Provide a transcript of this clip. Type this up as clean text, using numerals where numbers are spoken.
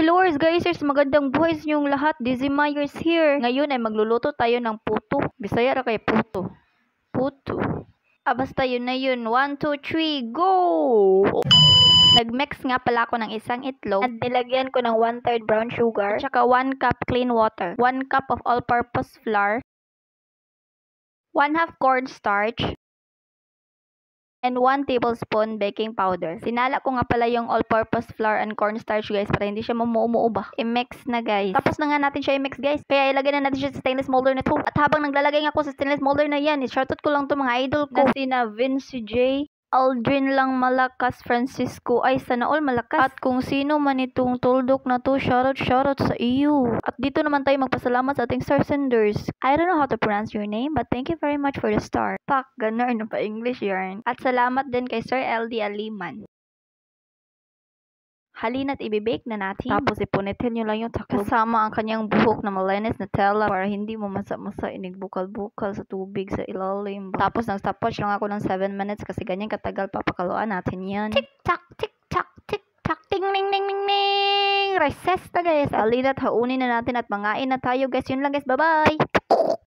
Hello guys, magandang buhay sa inyong lahat. Dizzy Myers here. Ngayon ay magluluto tayo ng puto. Bisaya ra kay puto. Puto. Basta yun na yun. 1, 2, 3, go! Nagmix nga pala ako ng isang itlog at nilagyan ko ng 1/3 brown sugar at saka 1 cup clean water, 1 cup of all-purpose flour, 1/2 cornstarch, and 1 tablespoon baking powder. Sinala ko nga pala yung all-purpose flour and cornstarch guys para hindi siya mamuumuo ba. I-mix na guys. Tapos na nga natin siya i-mix guys. Kaya ilagay na natin siya sa stainless molder na to. At habang naglalagay nga ako sa stainless molder na yan, i-shoutout ko lang to mga idol ko. Na sina Vince J, Aldrin lang Malakas, Francisco, ay sana all malakas. At kung sino man itong tuldok na to, shoutout sa iyo. At dito naman tayo magpasalamat sa ating star senders. I don't know how to pronounce your name, but thank you very much for the star. Pak, ganun pa English yarn. At salamat din kay Sir LD Aliman. Halina't ibibake na natin. Tapos ipunitin nyo lang yung taklob. Kasama ang kanyang buhok na malinis na tela para hindi mo masa-masa inigbukal-bukal sa tubig sa ilalim. Tapos nag-stopwatch lang ako ng 7 minutes kasi ganyan katagal papakaluan natin yan. Tik-tak, tik-tak, tik-tak, ting-ning-ning-ning-ning. Recess na guys. Halina't haunin na natin at mangain na tayo guys. Yun lang guys. Bye-bye!